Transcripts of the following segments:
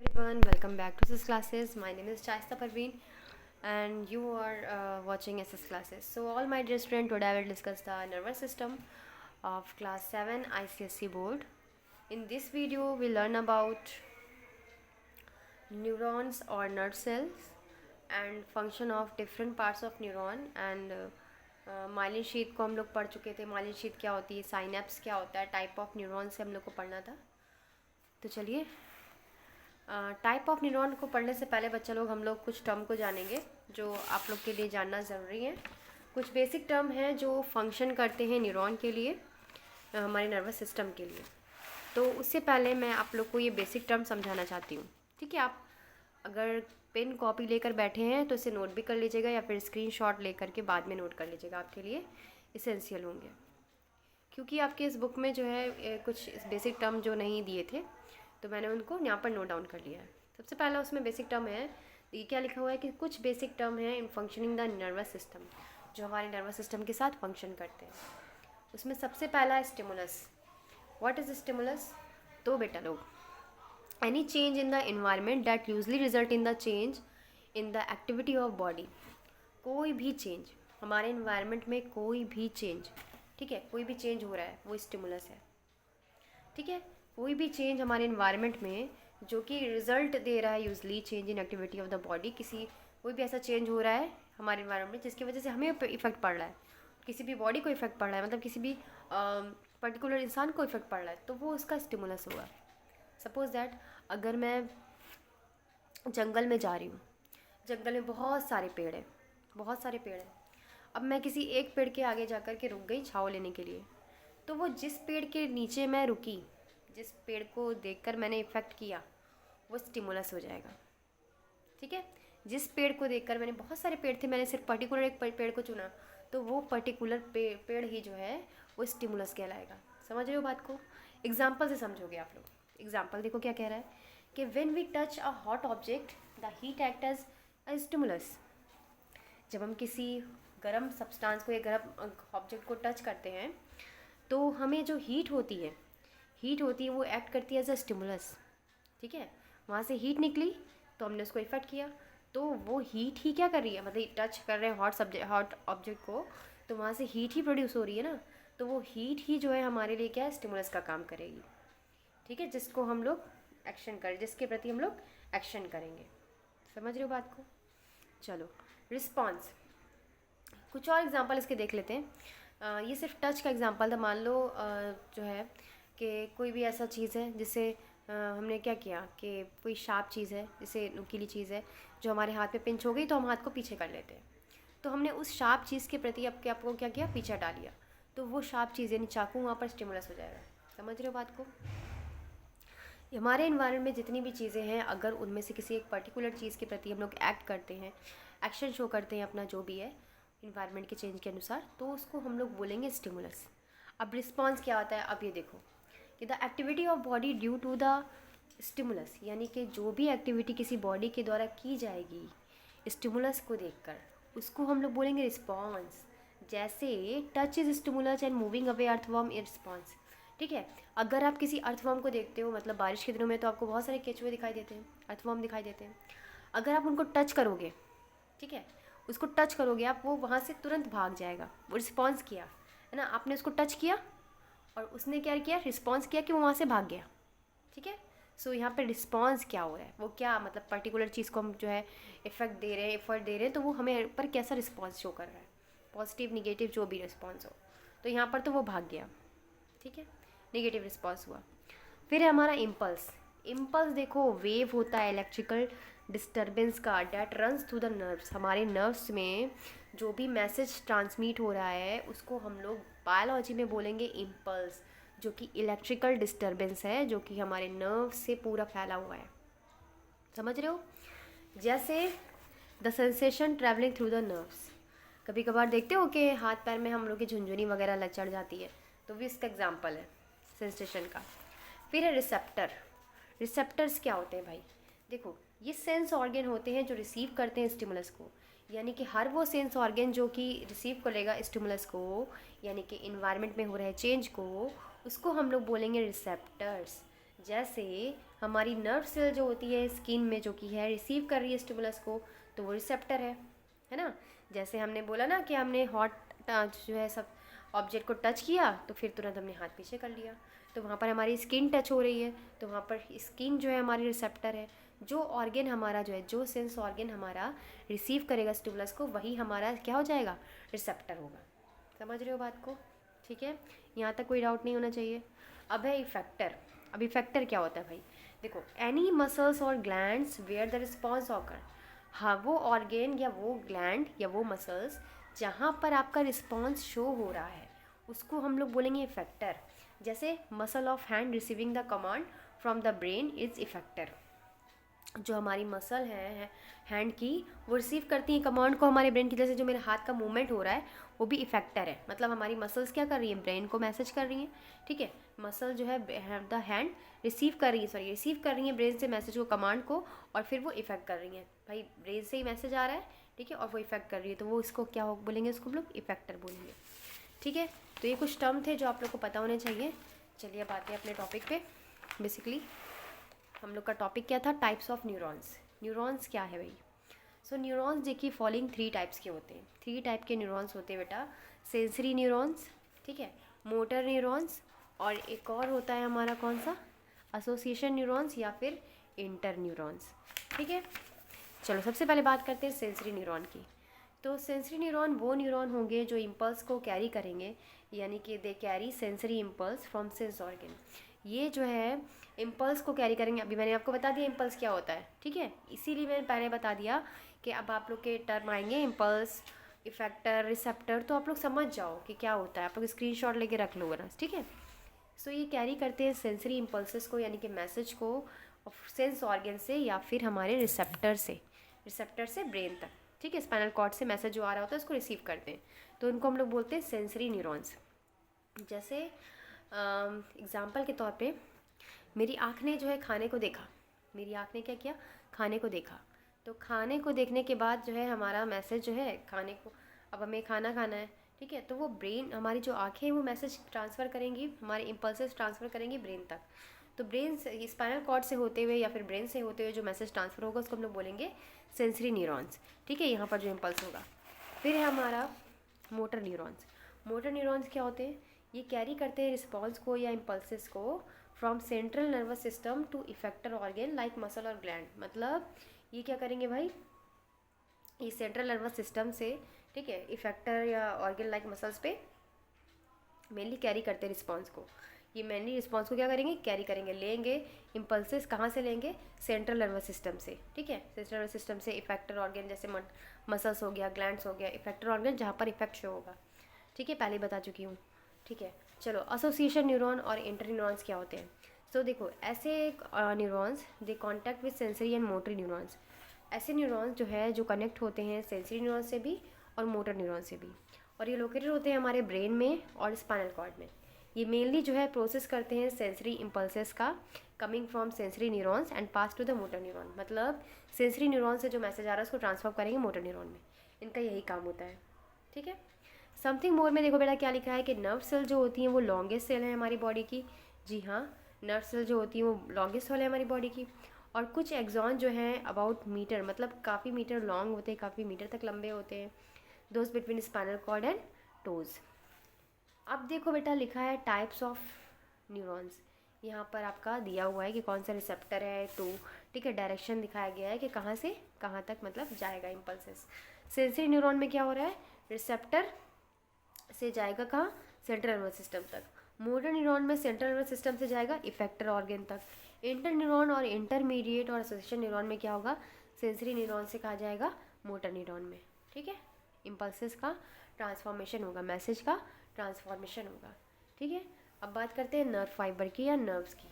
everyone, welcome back to SS Classes. My name is Shaista Parveen and you are watching SS Classes. So all my dear students, today I will discuss the nervous system of class 7 ICSE board. In this video we learn about neurons or nerve cells and function of different parts of neuron and myelin sheath को हम लोग पढ़ चुके थे. Myelin sheath क्या होती है, synapse क्या होता है, टाइप ऑफ न्यूरॉन से हम लोग को पढ़ना था. तो चलिए, टाइप ऑफ न्यूरॉन को पढ़ने से पहले बच्चा लोग हम लोग कुछ टर्म को जानेंगे जो आप लोग के लिए जानना ज़रूरी है. कुछ बेसिक टर्म हैं जो फंक्शन करते हैं न्यूरॉन के लिए, हमारे नर्वस सिस्टम के लिए. तो उससे पहले मैं आप लोग को ये बेसिक टर्म समझाना चाहती हूँ. ठीक है, आप अगर पेन कॉपी लेकर बैठे हैं तो इसे नोट भी कर लीजिएगा या फिर स्क्रीनशॉट लेकर के बाद में नोट कर लीजिएगा, आपके लिए इसेंशियल होंगे. क्योंकि आपके इस बुक में जो है कुछ बेसिक टर्म जो नहीं दिए थे तो मैंने उनको यहाँ पर नोट डाउन कर लिया है. सबसे पहला उसमें बेसिक टर्म है, ये क्या लिखा हुआ है कि कुछ बेसिक टर्म है इन फंक्शनिंग द नर्वस सिस्टम, जो हमारे नर्वस सिस्टम के साथ फंक्शन करते हैं. उसमें सबसे पहला है स्टिमुलस. What is stimulus? तो बेटा लोग, any change in the environment that usually result in the change in the activity of body. कोई भी चेंज हमारे इन्वायरमेंट में, कोई भी चेंज, ठीक है, कोई भी चेंज हो रहा है वो स्टिमुलस है. ठीक है, कोई भी चेंज हमारे इन्वायरमेंट में जो कि रिजल्ट दे रहा है usually change in activity of the body. कोई भी ऐसा चेंज हो रहा है हमारे इन्वायरमेंट में जिसकी वजह से हमें इफेक्ट पड़ रहा है, किसी भी बॉडी को इफेक्ट पड़ रहा है, मतलब किसी भी पर्टिकुलर इंसान को इफेक्ट पड़ रहा है, तो वो उसका स्टिमुलस होगा. सपोज दैट अगर मैं जंगल में जा रही हूँ, जंगल में बहुत सारे पेड़ हैं, बहुत सारे पेड़ हैं. अब मैं किसी एक पेड़ के आगे जाकर के रुक गई छाँव लेने के लिए, तो वो जिस पेड़ के नीचे मैं रुकी, जिस पेड़ को देखकर मैंने इफ़ेक्ट किया, वो स्टिमुलस हो जाएगा. ठीक है, जिस पेड़ को देखकर, मैंने बहुत सारे पेड़ थे, मैंने सिर्फ पर्टिकुलर एक पेड़ को चुना, तो वो पर्टिकुलर पेड़ ही जो है वो स्टिमुलस कहलाएगा. समझ रहे हो बात को? एग्जाम्पल से समझोगे आप लोग. एग्जाम्पल देखो क्या कह रहा है कि when we touch a hot object the heat act as a stimulus. जब हम किसी गर्म सब्सटेंस को या गर्म ऑब्जेक्ट को टच करते हैं तो हमें जो हीट होती है वो एक्ट करती है एज अ स्टिमुलस. ठीक है, वहाँ से हीट निकली तो हमने उसको इफेक्ट किया, तो वो हीट ही क्या कर रही है, मतलब टच कर रहे हैं हॉट ऑब्जेक्ट को, तो वहाँ से हीट ही प्रोड्यूस हो रही है ना, तो वो हीट ही जो है हमारे लिए क्या है, स्टिमुलस का काम करेगी. ठीक है, जिसको हम लोग एक्शन करें, जिसके प्रति हम लोग एक्शन करेंगे. समझ रहे हो बात को? चलो, रिस्पॉन्स. कुछ और एग्जांपल इसके देख लेते हैं. ये सिर्फ टच का एग्जांपल था. मान लो जो है कि कोई भी ऐसा चीज़ है जिसे हमने क्या किया कि कोई शार्प चीज़ है, जैसे नुकीली चीज़ है जो हमारे हाथ पे पिंच हो गई, तो हम हाथ को पीछे कर लेते हैं. तो हमने उस शार्प चीज़ के प्रति आपको क्या किया, पीछे हटा लिया, तो वो शार्प चीज़ यानी चाकू वहाँ पर स्टिमुलस हो जाएगा. समझ रहे हो बात को? हमारे इन्वायरमेंट में जितनी भी चीज़ें हैं, अगर उनमें से किसी एक पर्टिकुलर चीज़ के प्रति हम लोग एक्ट करते हैं, एक्शन शो करते हैं अपना जो भी है इन्वायरमेंट के चेंज के अनुसार, तो उसको हम लोग बोलेंगे स्टिमुलस. अब रिस्पॉन्स क्या होता है, अब ये देखो कि the activity of body due to the stimulus, यानी कि जो भी एक्टिविटी किसी बॉडी के द्वारा की जाएगी स्टिमुलस को देखकर, उसको हम लोग बोलेंगे रिस्पॉन्स. जैसे touch is stimulus and moving away earthworm in response. ठीक है, अगर आप किसी अर्थवर्म को देखते हो, मतलब बारिश के दिनों में तो आपको बहुत सारे केचुए दिखाई देते हैं, अर्थवर्म दिखाई देते हैं. अगर आप उनको टच करोगे, ठीक है, उसको टच करोगे आप, वो वहाँ से तुरंत भाग जाएगा. वो रिस्पॉन्स किया है ना, आपने उसको टच किया और उसने क्या किया, रिस्पॉन्स किया कि वो वहाँ से भाग गया. ठीक है, सो यहाँ पे रिस्पॉन्स क्या हो रहा है, वो क्या मतलब पर्टिकुलर चीज़ को हम जो है इफेक्ट दे रहे हैं, एफर्ट दे रहे हैं, तो वो हमें पर कैसा रिस्पॉन्स शो कर रहा है, पॉजिटिव निगेटिव जो भी रिस्पॉन्स हो, तो यहाँ पर तो वो भाग गया. ठीक है, नेगेटिव रिस्पॉन्स हुआ. फिर है हमारा इम्पल्स. इम्पल्स देखो, वेव होता है इलेक्ट्रिकल डिस्टर्बेंस का that runs through the nerves. हमारे नर्व्स में जो भी मैसेज ट्रांसमिट हो रहा है उसको हम लोग बायोलॉजी में बोलेंगे इम्पल्स, जो कि इलेक्ट्रिकल डिस्टर्बेंस है, जो कि हमारे नर्व से पूरा फैला हुआ है. समझ रहे हो? जैसे the sensation travelling through the nerves. कभी कभार देखते हो कि हाथ पैर में हम लोग की झुंझुनी वगैरह चढ़ जाती है, तो भी इसका एग्जाम्पल है सेंसेशन का. फिर है रिसेप्टर. रिसेप्टर्स क्या होते हैं भाई? देखो, ये सेंस ऑर्गन होते हैं जो रिसीव करते हैं स्टिमुलस को, यानी कि हर वो सेंस ऑर्गन जो कि रिसीव करेगा स्टिमुलस को, यानी कि इन्वायरमेंट में हो रहे चेंज को, उसको हम लोग बोलेंगे रिसेप्टर्स. जैसे हमारी नर्व सेल जो होती है स्किन में जो कि है रिसीव कर रही है स्टिमुलस को, तो वो रिसेप्टर है ना। जैसे हमने बोला ना कि हमने हॉट टच जो है सब ऑब्जेक्ट को टच किया तो फिर तुरंत हमने हाथ पीछे कर लिया, तो वहाँ पर हमारी स्किन टच हो रही है, तो वहाँ पर स्किन जो है हमारी रिसेप्टर है। जो ऑर्गन हमारा जो है, जो सेंस ऑर्गन हमारा रिसीव करेगा स्टिमुलस को, वही हमारा क्या हो जाएगा, रिसेप्टर होगा। समझ रहे हो बात को? ठीक है, यहाँ तक कोई डाउट नहीं होना चाहिए। अब है इफेक्टर। अब इफेक्टर क्या होता है भाई? देखो, एनी मसल्स और glands where the response occur. हाँ, वो ऑर्गेन या वो ग्लैंड या वो मसल्स जहाँ पर आपका रिस्पॉन्स शो हो रहा है उसको हम लोग बोलेंगे इफेक्टर। जैसे muscle of hand receiving the command from the brain is effector. जो हमारी मसल है हैंड की, वो रिसीव करती है कमांड को हमारे ब्रेन की। जैसे जो मेरे हाथ का मूवमेंट हो रहा है वो भी इफेक्टर है, मतलब हमारी मसल्स क्या कर रही हैं, ब्रेन को मैसेज कर रही हैं। ठीक है, मसल जो है द हैंड रिसीव कर रही है, सॉरी रिसीव कर रही है ब्रेन से मैसेज को, कमांड को, और फिर वो इफेक्ट कर रही हैं। भाई ब्रेन से ही मैसेज आ रहा है, ठीक है, और वो इफेक्ट कर रही है, तो वो इसको क्या हो बोलेंगे, उसको हम लोग इफेक्टर बोलेंगे। ठीक है, तो ये कुछ टर्म थे जो आप लोग को पता होने चाहिए। चलिए अब आते हैं अपने टॉपिक पे। बेसिकली हम लोग का टॉपिक क्या था, टाइप्स ऑफ न्यूरॉन्स। न्यूरॉन्स क्या है भाई? सो न्यूरॉन्स देखिए फॉलोइंग 3 टाइप्स के होते हैं। 3 टाइप के न्यूरॉन्स होते हैं बेटा। सेंसरी न्यूरॉन्स, ठीक है, मोटर न्यूरॉन्स, और एक और होता है हमारा कौन सा, एसोसिएशन न्यूरॉन्स या फिर इंटर न्यूरॉन्स। ठीक है, चलो सबसे पहले बात करते हैं सेंसरी न्यूरॉन की। तो सेंसरी न्यूरॉन वो न्यूरॉन होंगे जो इम्पल्स को कैरी करेंगे, यानी कि they carry sensory impulse from sense organ. ये जो है इम्पल्स को कैरी करेंगे। अभी मैंने आपको बता दिया इम्पल्स क्या होता है, ठीक है, इसीलिए मैंने पहले बता दिया कि अब आप लोग के टर्म आएंगे इम्पल्स, इफेक्टर, रिसेप्टर, तो आप लोग समझ जाओ कि क्या होता है। आप लोग स्क्रीनशॉट लेके रख लो बस, ठीक है। सो ये कैरी करते हैं सेंसरी इम्पल्सेस को, यानी कि मैसेज को सेंस ऑर्गन से या फिर हमारे रिसेप्टर से ब्रेन तक, ठीक है। स्पाइनल कॉर्ड से मैसेज जो आ रहा होता है उसको रिसीव करते हैं, तो उनको हम लोग बोलते हैं सेंसरी न्यूरॉन्स। जैसे एग्जांपल के तौर पे मेरी आँख ने जो है खाने को देखा, मेरी आँख ने क्या किया, खाने को देखा। तो खाने को देखने के बाद जो है हमारा मैसेज जो है खाने को, अब हमें खाना खाना है, ठीक है, तो वो ब्रेन, हमारी जो आँखें हैं वो मैसेज ट्रांसफ़र करेंगी, हमारे इम्पल्सेस ट्रांसफ़र करेंगी ब्रेन तक। तो ब्रेन से, स्पाइनल कॉर्ड से होते हुए या फिर ब्रेन से होते हुए जो मैसेज ट्रांसफ़र होगा उसको हम लोग बोलेंगे सेंसरी न्यूरॉन्स, ठीक है, यहाँ पर जो इम्पल्स होगा। फिर है हमारा मोटर न्यूरॉन्स। मोटर न्यूरॉन्स क्या होते हैं? ये कैरी करते हैं रिस्पॉन्स को या इम्पल्सेस को from central nervous system to effector organ like muscle और ग्लैंड। मतलब ये क्या करेंगे भाई, ये सेंट्रल नर्वस सिस्टम से, ठीक है, इफेक्टर या ऑर्गन लाइक मसल्स पे मेनली कैरी करते हैं रिस्पॉन्स को। ये मेनली रिस्पॉन्स को क्या करेंगे, कैरी करेंगे, लेंगे इम्पल्सेस कहाँ से लेंगे, सेंट्रल नर्वस सिस्टम से, ठीक है। सेंट्रल नर्वस सिस्टम से इफेक्टर ऑर्गन जैसे मसल्स हो गया, ग्लैंड्स हो गया, इफेक्टर ऑर्गन जहाँ पर इफेक्ट शो होगा, ठीक है, पहले बता चुकी हूँ, ठीक है। चलो एसोसिएशन न्यूरॉन और इंटर न्यूरॉन्स क्या होते हैं? सो देखो, ऐसे neurons they contact with sensory and motor neurons. ऐसे न्यूरॉन्स जो है जो कनेक्ट होते हैं सेंसरी न्यूरॉन से भी और मोटर न्यूरॉन से भी, और ये लोकेटेड होते हैं हमारे ब्रेन में और स्पाइनल कॉर्ड में। ये मेनली जो है प्रोसेस करते हैं सेंसरी इम्पल्सेस का coming from sensory neurons and pass to the motor neuron. मतलब सेंसरी न्यूरॉन से जो मैसेज आ रहा है उसको ट्रांसफर करेंगे मोटर न्यूरॉन में, इनका यही काम होता है, ठीक है। समथिंग मोर में देखो बेटा क्या लिखा है कि नर्व सेल जो होती हैं वो लॉन्गेस्ट सेल है हमारी बॉडी की। जी हाँ, नर्व सेल जो होती हैं वो लॉन्गेस्ट सेल है हमारी बॉडी की। और कुछ एक्सॉन जो हैं अबाउट मीटर, मतलब काफ़ी मीटर लॉन्ग होते हैं, काफ़ी मीटर तक लंबे होते हैं, those between spinal cord and toes. अब देखो बेटा लिखा है टाइप्स ऑफ न्यूरॉन्स। यहाँ पर आपका दिया हुआ है कि कौन सा रिसेप्टर है, तो ठीक है, डायरेक्शन दिखाया गया है कि कहाँ से कहाँ तक मतलब जाएगा इम्पल्सेस। सेंसरी न्यूरॉन में क्या हो रहा है, रिसेप्टर से जाएगा कहाँ, सेंट्रल नर्वस सिस्टम तक। मोटर न्यूरॉन में सेंट्रल नर्वस सिस्टम से जाएगा इफेक्टर ऑर्गन तक। इंटर न्यूरॉन और इंटरमीडिएट और एसोसिएशन न्यूरॉन में क्या होगा, सेंसरी न्यूरॉन से कहा जाएगा मोटर न्यूरॉन में, ठीक है। इम्पल्सेस का ट्रांसफॉर्मेशन होगा, मैसेज का ट्रांसफॉर्मेशन होगा, ठीक है। अब बात करते हैं नर्व फाइबर की या नर्व्स की।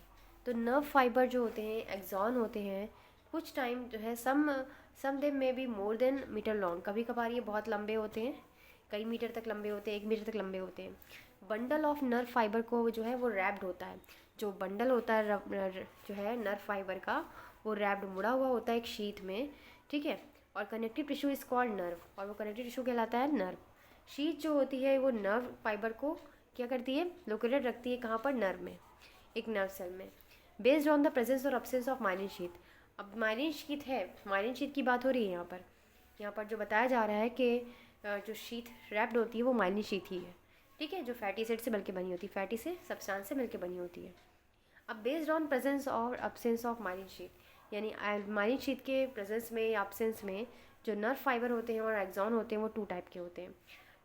तो नर्व फाइबर जो होते हैं एक्सॉन होते हैं, कुछ टाइम जो है some they may be more than meter long, कभी कभार ये बहुत लंबे होते हैं, कई मीटर तक लंबे होते हैं, 1 मीटर तक लंबे होते हैं। बंडल ऑफ नर्व फाइबर को जो है वो रैप्ड होता है, जो बंडल होता है जो है नर्व फाइबर का, वो रैप्ड मुड़ा हुआ होता है एक शीथ में, ठीक है। और connective tissue is called nerve, और वो कनेक्टिव टिश्यू कहलाता है नर्व। शीथ जो होती है वो नर्व फाइबर को क्या करती है, लोकेटेड रखती है कहाँ पर, नर्व में, एक नर्व सेल में। बेस्ड ऑन द प्रेजेंस और अब्सेंस ऑफ माइलिन शीथ। अब माइलिन शीथ है, माइलिन शीथ की बात हो रही है यहाँ पर जो बताया जा रहा है कि जो शीथ रैप्ड होती है वो माइलिन शीथ ही है, ठीक है, जो फैटी एसिड से मिलकर बनी होती है, फैटी से सब्सटेंस से मिलकर बनी होती है। अब बेस्ड ऑन प्रेजेंस और अब्सेंस ऑफ माइलिन शीथ, यानी माइलिन शीथ के प्रेजेंस में या अब्सेंस में जो नर्व फाइबर होते हैं और एक्सॉन होते हैं वो 2 टाइप के होते हैं।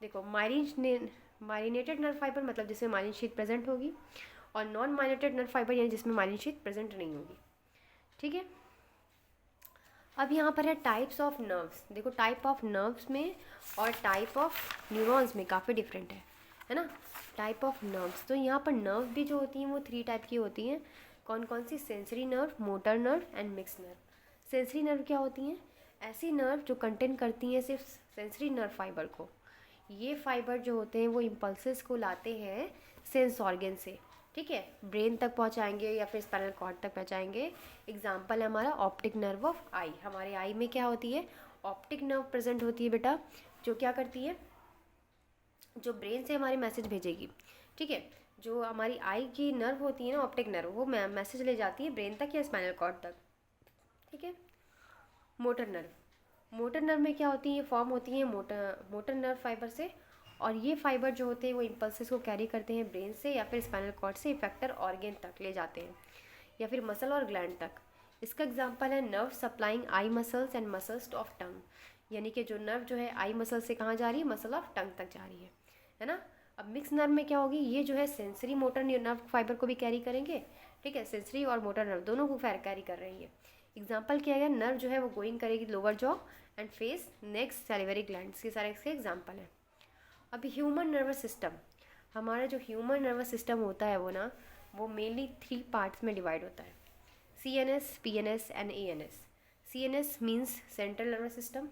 देखो, माइलिनेटेड नर्व फाइबर मतलब जिसमें माइलिन शीथ प्रेजेंट होगी, और नॉन माइलिनेटेड नर्व फाइबर यानी जिसमें माइलिन शीथ प्रेजेंट नहीं होगी, ठीक है। अब यहाँ पर है टाइप्स ऑफ नर्व्स। देखो, टाइप ऑफ नर्व्स में और टाइप ऑफ न्यूरॉन्स में काफ़ी डिफरेंट है ना। टाइप ऑफ नर्व्स, तो यहाँ पर नर्व भी जो होती हैं वो 3 टाइप की होती हैं। कौन कौन सी? Sensory nerve, motor nerve and mix nerve. Sensory nerve क्या होती हैं? ऐसी नर्व जो कंटेन करती हैं सिर्फ सेंसरी नर्व फाइबर को। ये फाइबर जो होते हैं वो इम्पल्सेस को लाते हैं सेंस ऑर्गन से, ठीक है, ब्रेन तक पहुंचाएंगे या फिर स्पाइनल कॉर्ड तक पहुंचाएंगे। एग्जाम्पल है हमारा ऑप्टिक नर्व ऑफ आई। हमारे आई में क्या होती है? ऑप्टिक नर्व प्रेजेंट होती है बेटा, जो क्या करती है, जो ब्रेन से हमारे मैसेज भेजेगी, ठीक है। जो हमारी आई की नर्व होती है ना, ऑप्टिक नर्व, वो मैसेज ले जाती है ब्रेन तक या स्पाइनल कॉर्ड तक, ठीक है। मोटर नर्व, मोटर नर्व में क्या होती है? ये फॉर्म होती है मोटर नर्व फाइबर से, और ये फाइबर जो होते हैं वो इम्पल्सेस को कैरी करते हैं ब्रेन से या फिर स्पाइनल कॉर्ड से इफेक्टर ऑर्गन तक ले जाते हैं, या फिर मसल और ग्लैंड तक। इसका एग्जांपल है nerve supplying eye muscles and muscles of tongue, यानी कि जो नर्व जो है आई मसल से कहाँ जा रही है? मसल ऑफ टंग तक जा रही है ना। अब मिक्स नर्व में क्या होगी? ये जो है सेंसरी मोटर नर्व फाइबर को भी कैरी करेंगे, ठीक है, सेंसरी और मोटर नर्व दोनों को कैरी कर रही है। एग्जाम्पल किया गया, नर्व जो है वो गोइंग करेगी lower jaw and face, next, salivary glands, ये सारे इसके एग्जाम्पल हैं। अभी ह्यूमन नर्वस सिस्टम, हमारा जो ह्यूमन नर्वस सिस्टम होता है वो मेनली 3 पार्ट्स में डिवाइड होता है, CNS, PNS and ANS। CNS means central nervous system,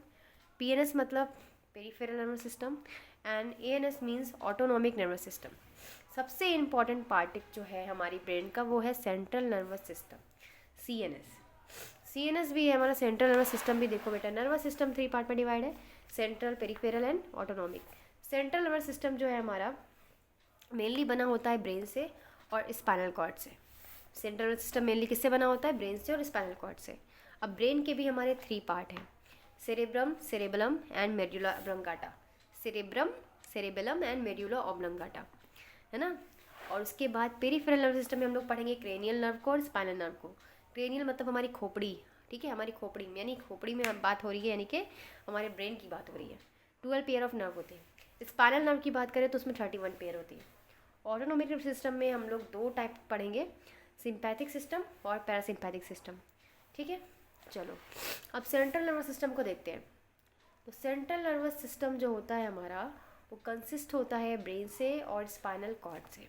PNS मतलब peripheral nervous system, and ANS means autonomic nervous system. सबसे इम्पॉर्टेंट पार्ट जो है हमारी ब्रेन का वो है सेंट्रल नर्वस सिस्टम, CNS भी है हमारा। सेंट्रल नर्वस सिस्टम भी देखो बेटा, नर्वस सिस्टम 3 पार्ट में डिवाइड है, central, peripheral and autonomic. Central nervous system जो है हमारा मेनली बना होता है ब्रेन से और स्पाइनल कॉर्ड से। सेंट्रल नर्वस सिस्टम मेनली किससे बना होता है? ब्रेन से और स्पाइनल कॉर्ड से। अब ब्रेन के भी हमारे 3 पार्ट हैं, cerebrum, cerebellum and medulla oblongata. Cerebrum, cerebellum and medulla oblongata, है ना। और उसके बाद पेरिफेरल नर्वस सिस्टम में हम लोग पढ़ेंगे क्रेनियल नर्व को और स्पाइनल नर्व को। क्रेनियल मतलब हमारी खोपड़ी, ठीक है, हमारी खोपड़ी में, यानी खोपड़ी में बात हो रही है, यानी कि हमारे ब्रेन की बात हो रही है। 12 पेयर ऑफ नर्व होते हैं। स्पाइनल नर्व की बात करें तो उसमें 31 पेयर होती है। ऑटोनॉमिक नर्व सिस्टम में हम लोग 2 टाइप पढ़ेंगे, सिंपैथिक सिस्टम और पैरासिम्पैथिक सिस्टम, ठीक है। चलो अब सेंट्रल नर्वस सिस्टम को देखते हैं। तो सेंट्रल नर्वस सिस्टम जो होता है हमारा वो कंसिस्ट होता है ब्रेन से और स्पाइनल कॉर्ड से।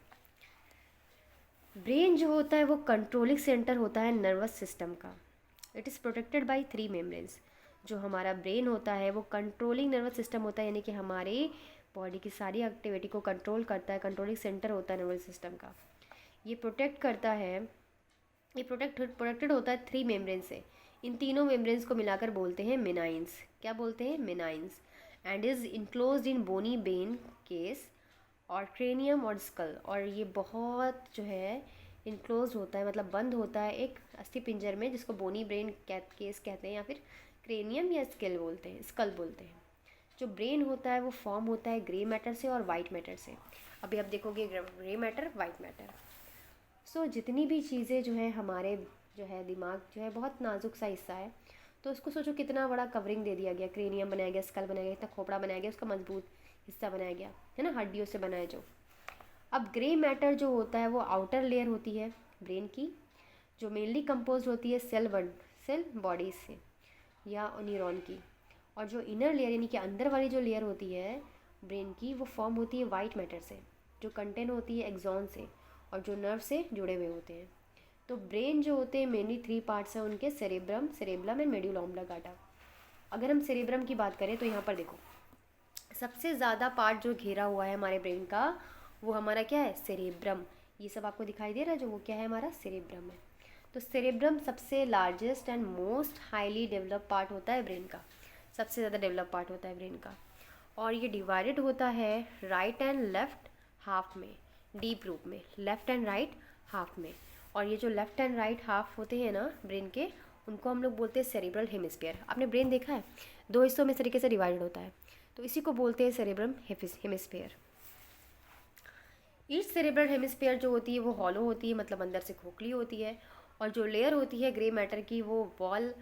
ब्रेन जो होता है वो कंट्रोलिंग सेंटर होता है नर्वस सिस्टम का। It is protected by 3 membranes. जो हमारा ब्रेन होता है वो कंट्रोलिंग नर्वस सिस्टम होता है, यानी कि हमारे बॉडी की सारी एक्टिविटी को कंट्रोल करता है, कंट्रोलिंग सेंटर होता है नर्वस सिस्टम का। ये प्रोटेक्ट करता है, ये प्रोटेक्टेड होता है 3 मेम्ब्रेन से। इन तीनों मेम्ब्रेन्स को मिलाकर बोलते हैं मेनाइंस। क्या बोलते हैं? Meninges. And is enclosed in bony brain case और क्रेनियम और स्कल। और ये बहुत जो है इनक्लोज होता है, मतलब बंद होता है एक अस्थि पिंजर में, जिसको बोनी ब्रेन केस कहते हैं या फिर क्रेनियम या स्केल बोलते हैं, स्कल बोलते हैं। जो ब्रेन होता है वो फॉर्म होता है ग्रे मैटर से और वाइट मैटर से। अभी आप देखोगे ग्रे मैटर, वाइट मैटर। सो जितनी भी चीज़ें जो है हमारे जो है दिमाग जो है बहुत नाजुक सा हिस्सा है, तो उसको सोचो कितना बड़ा कवरिंग दे दिया गया, क्रेनियम बनाया गया, स्कल बनाया गया, इतना खोपड़ा बनाया गया, उसका मजबूत हिस्सा बनाया गया, है ना, हड्डियों से बनाया जो। अब ग्रे मैटर जो होता है वो आउटर लेयर होती है ब्रेन की, जो मेनली कंपोज होती है सेल बॉडी से या न्यूरॉन की। और जो इनर लेयर यानी कि अंदर वाली जो लेयर होती है ब्रेन की, वो फॉर्म होती है वाइट मैटर से, जो कंटेन होती है एक्सॉन से और जो नर्व से जुड़े हुए होते हैं। तो ब्रेन जो होते हैं मेनली 3 पार्ट्स हैं उनके, cerebrum, cerebellum and medulla oblongata. अगर हम सेरेब्रम की बात करें तो यहाँ पर देखो, सबसे ज़्यादा पार्ट जो घेरा हुआ है हमारे ब्रेन का वो हमारा क्या है? सेरेब्रम। ये सब आपको दिखाई दे रहा है जो, वो क्या है? हमारा सेरेब्रम है। तो सेरेब्रम सबसे largest and most highly develop part होता है ब्रेन का, सबसे ज़्यादा डेवलप पार्ट होता है ब्रेन का। और ये डिवाइडेड होता है राइट एंड लेफ्ट हाफ में, डीप रूप में, लेफ्ट एंड राइट हाफ में। और ये जो लेफ़्ट एंड राइट हाफ होते हैं ना ब्रेन के, उनको हम लोग बोलते हैं सेरिब्रल हेमिस्फीयर। आपने ब्रेन देखा है, दो हिस्सों में इस तरीके से डिवाइडेड होता है, तो इसी को बोलते हैं cerebrum hemisphere. Each cerebral hemisphere जो होती है वो हॉलो होती है, मतलब अंदर से खोखली होती है, और जो लेयर होती है ग्रे मैटर की वो बॉल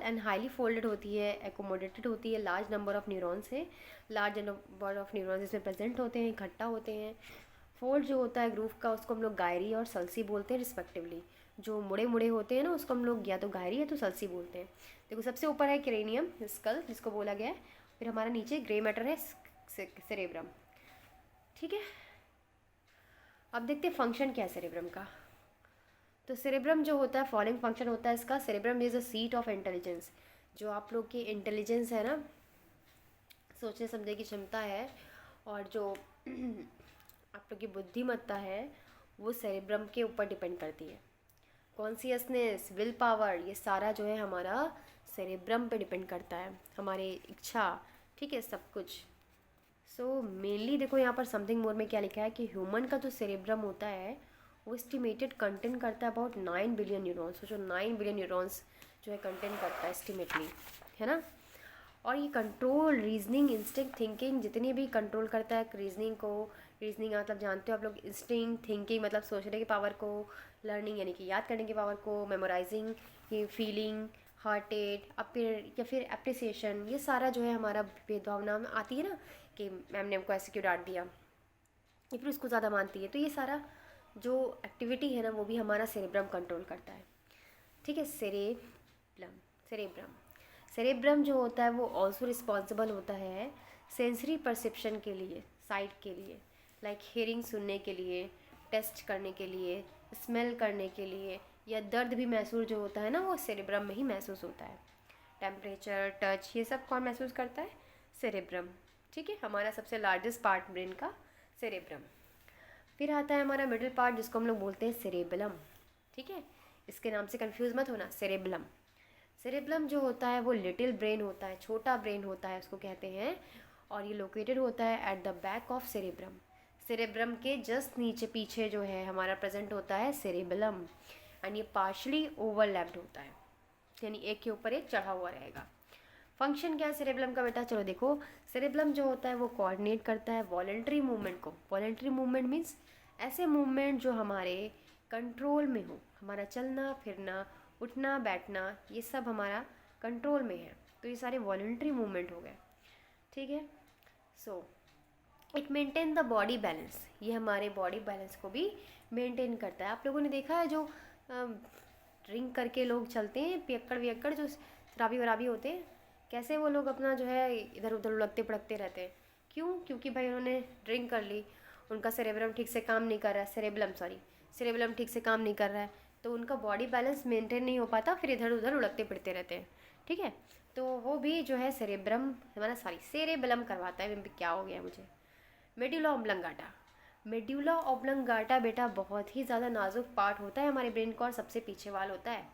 एंड हाईली फोल्डेड होती है, एकोमोडेटेड होती है, लार्ज नंबर ऑफ न्यूरॉन्स है, लार्ज नंबर ऑफ न्यूरॉन्स इसमें प्रेजेंट होते हैं, इकट्ठा होते हैं। फोल्ड जो होता है ग्रूव का, उसको हम लोग गायरी और सल्सी बोलते हैं रिस्पेक्टिवली। जो मुड़े मुड़े होते हैं ना, उसको हम लोग या तो गायरी या तो सल्सी बोलते हैं। देखो सबसे ऊपर है क्रेनियम स्कल जिसको बोला गया है, फिर हमारा नीचे ग्रे मैटर है सेरेब्रम। ठीक है, अब देखते हैं फंक्शन क्या है सेरेब्रम का। तो सेरेब्रम जो होता है, फॉलोइंग फंक्शन होता है इसका। Cerebrum is a seat of intelligence. जो आप लोग की इंटेलिजेंस है ना, सोचने समझने की क्षमता है, और जो आप लोग की बुद्धिमत्ता है, वो सेरेब्रम के ऊपर डिपेंड करती है। कॉन्सियसनेस, विल पावर, ये सारा जो है हमारा सेरेब्रम पे डिपेंड करता है, हमारे इच्छा, ठीक है, सब कुछ। सो मेनली देखो यहाँ पर समथिंग मोर में क्या लिखा है कि ह्यूमन का जो सेरेब्रम होता है वो एस्टिमेटेड कंटेंट करता है अबाउट 9 बिलियन न्यूरॉन्स। जो 9 बिलियन न्यूरॉन्स जो है कंटेंट करता है एस्टिमेटली, है ना। और ये कंट्रोल, रीजनिंग, इंस्टिंक्ट, थिंकिंग, जितनी भी कंट्रोल करता है रीजनिंग को। रीजनिंग मतलब जानते हो आप लोग, इंस्टिंक्ट, थिंकिंग मतलब सोचने की पावर को, लर्निंग यानी कि याद करने की पावर को, मेमोराइजिंग, ये फीलिंग, हार्ट रेट, फिर या फिर अप्रिसिएशन, ये सारा जो है हमारा भेदभावना में आती है ना कि मैम ने हमको ऐसे क्यों डांट दिया, या फिर उसको ज़्यादा मानती है, तो ये सारा जो एक्टिविटी है ना वो भी हमारा सेरेब्रम कंट्रोल करता है। ठीक है, सेरेब्रम सेरेब्रम जो होता है वो ऑल्सो रिस्पॉन्सिबल होता है सेंसरी परसेप्शन के लिए, साइट के लिए, लाइक हियरिंग, सुनने के लिए, टेस्ट करने के लिए, स्मेल करने के लिए, या दर्द भी महसूस जो होता है ना वो सेरेब्रम में ही महसूस होता है। टेम्परेचर, टच, ये सब कौन महसूस करता है? सेरेब्रम। ठीक है, हमारा सबसे लार्जेस्ट पार्ट ब्रेन का सेरेब्रम। फिर आता है हमारा मिडिल पार्ट जिसको हम लोग बोलते हैं सेरेबेलम। ठीक है, इसके नाम से कंफ्यूज मत होना, सेरेबेलम। सेरेबेलम जो होता है वो लिटिल ब्रेन होता है, छोटा ब्रेन होता है उसको कहते हैं, और ये लोकेटेड होता है at the back of cerebrum. Cerebrum के जस्ट नीचे पीछे जो है हमारा प्रेजेंट होता है सेरेबेलम, एंड ये पार्शली ओवरलैप्ड होता है, यानी एक के ऊपर एक चढ़ा हुआ रहेगा। फंक्शन क्या है सेरेब्रम का बेटा? चलो देखो, सेरेब्रम जो होता है वो कोऑर्डिनेट करता है वॉलेंट्री मूवमेंट को। वॉलेंट्री मूवमेंट मीन्स ऐसे मूवमेंट जो हमारे कंट्रोल में हो, हमारा चलना फिरना, उठना बैठना, ये सब हमारा कंट्रोल में है, तो ये सारे वॉलेंट्री मूवमेंट हो गए। ठीक है, so it maintain the body balance, ये हमारे बॉडी बैलेंस को भी मेंटेन करता है। आप लोगों ने देखा है जो ड्रिंक करके लोग चलते हैं, पियक्कड़ वियक्कड़ जो शराबी वराबी होते हैं, कैसे वो लोग अपना जो है इधर उधर उलटते पड़कते रहते हैं। क्यों? क्योंकि भाई उन्होंने ड्रिंक कर ली, उनका सेरेब्रम ठीक से काम नहीं कर रहा है, सेरेब्रम ठीक से काम नहीं कर रहा है, तो उनका बॉडी बैलेंस मेंटेन नहीं हो पाता, फिर इधर उधर उलटते फिरते रहते हैं। ठीक है, तो वो भी जो है सेरेब्रम हमारा सेरेबेलम करवाता है। क्या हो गया मुझे? Medulla oblongata. मेड्यूला ऑब्लंगाटा बेटा बहुत ही ज़्यादा नाजुक पार्ट होता है हमारे ब्रेन का, और सबसे पीछे वाल होता है।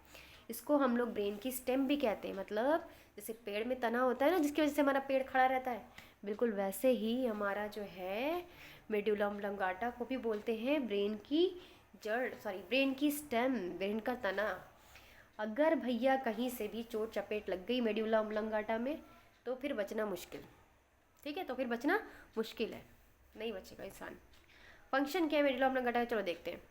इसको हम लोग ब्रेन की स्टेम भी कहते हैं, मतलब जैसे पेड़ में तना होता है ना जिसकी वजह से हमारा पेड़ खड़ा रहता है, बिल्कुल वैसे ही हमारा जो है मेड्यूला ऑब्लंगाटा को भी बोलते हैं ब्रेन की जड़, ब्रेन की स्टेम, ब्रेन का तना। अगर भैया कहीं से भी चोट चपेट लग गई मेड्यूला ऑब्लंगाटा में तो फिर बचना मुश्किल। ठीक है, तो फिर बचना मुश्किल है, नहीं बचेगा इंसान। फंक्शन क्या है मेडुला ऑब्लंगाटा का? चलो देखते हैं।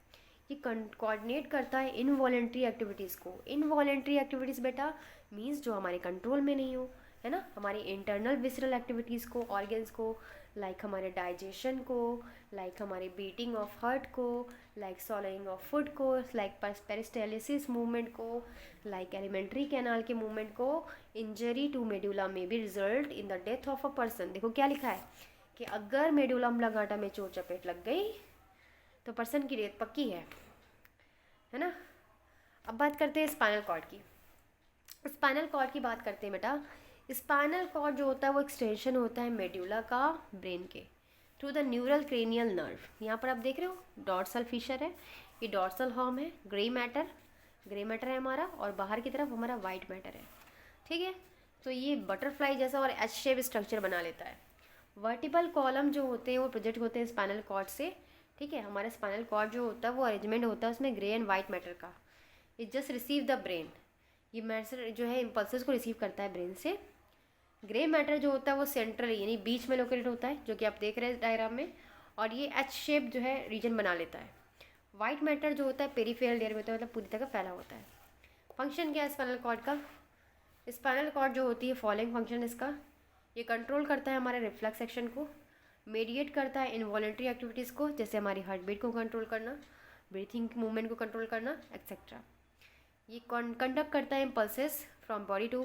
ये कोऑर्डिनेट करता है इनवॉलेंट्री एक्टिविटीज़ को। इनवॉलेंट्री एक्टिविटीज़ बेटा मीन्स जो हमारे कंट्रोल में नहीं हो, है ना, हमारी इंटरनल विसरल एक्टिविटीज़ को, ऑर्गन्स को, लाइक हमारे डाइजेशन को, लाइक हमारे बीटिंग ऑफ हार्ट को, लाइक सॉलोइंग ऑफ फूड को, लाइक पेरिस्टालिसिस मूवमेंट को, लाइक एलिमेंट्री कैनाल के मूवमेंट को। इंजरी टू मेडुला में भी result in the death of a person. देखो क्या लिखा है कि अगर मेडुला ऑब्लंगाटा में चोट चपेट लग गई तो पर्सन की डेथ पक्की है ना। अब बात करते हैं स्पाइनल कॉर्ड की। स्पाइनल कॉर्ड की बात करते हैं बेटा। स्पाइनल कॉर्ड जो होता है वो एक्सटेंशन होता है मेडुला का ब्रेन के through the neural cranial nerve. यहाँ पर आप देख रहे हो डॉर्सल फिशर है, ये डॉर्सल हॉर्म है, ग्रे मैटर है हमारा, और बाहर की तरफ हमारा वाइट मैटर है। ठीक है, तो ये बटरफ्लाई जैसा और एच शेप स्ट्रक्चर बना लेता है। वर्टिबल कॉलम जो होते हैं वो प्रोजेक्ट होते हैं स्पाइनल कॉर्ड से ठीक है, हमारा स्पाइनल कॉर्ड जो होता है वो अरेंजमेंट होता है उसमें ग्रे एंड वाइट मैटर का। It just receive the brain, ये मैटर जो है इम्पल्सेस को रिसीव करता है ब्रेन से। ग्रे मैटर जो होता है वो सेंट्रल यानी बीच में लोकेटेड होता है, जो कि आप देख रहे हैं डायग्राम में, और ये एच शेप जो है रीजन बना लेता है। वाइट मैटर जो होता है पेरीफेरल लेयर में होता है, मतलब पूरी तरह फैला होता है। फंक्शन क्या है स्पाइनल कॉर्ड का? स्पाइनल कॉर्ड जो होती है फॉलोइंग फंक्शन इसका, ये कंट्रोल करता है हमारे रिफ्लेक्स एक्शन को, मेडिएट करता है इनवॉलेंट्री एक्टिविटीज़ को, जैसे हमारी हार्ट बीट को कंट्रोल करना, ब्रीथिंग मूवमेंट को कंट्रोल करना एक्सेट्रा। ये कंडक्ट करता है impulses from body to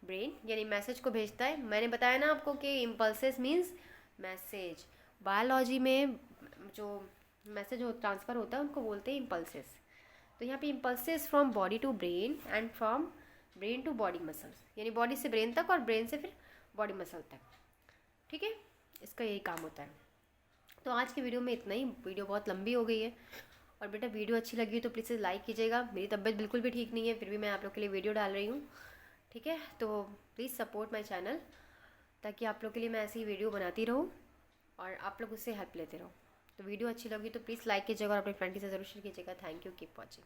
brain, यानी मैसेज को भेजता है। मैंने बताया ना आपको कि इम्पल्सेस मीन्स मैसेज। बायोलॉजी में जो मैसेज हो ट्रांसफ़र होता है उनको बोलते हैं इम्पल्सेस। तो यहाँ पे impulses from body to brain and from brain to body muscles, यानी बॉडी से ब्रेन तक और ब्रेन से फिर बॉडी मसल तक। ठीक है, इसका यही काम होता है। तो आज की वीडियो में इतना ही, वीडियो बहुत लंबी हो गई है। और बेटा वीडियो अच्छी लगी तो प्लीज़ लाइक कीजिएगा। मेरी तबीयत बिल्कुल भी ठीक नहीं है, फिर भी मैं आप लोग के लिए वीडियो डाल रही हूँ। ठीक है, तो प्लीज़ सपोर्ट माय चैनल, ताकि आप लोग के लिए मैं ऐसी वीडियो बनाती रहूँ और आप लोग उससे हेल्प लेते रहो। तो वीडियो अच्छी लगी तो प्लीज़ लाइक कीजिएगा और अपने फ्रेंड के साथ ज़रूर शेयर कीजिएगा। Thank you, keep watching.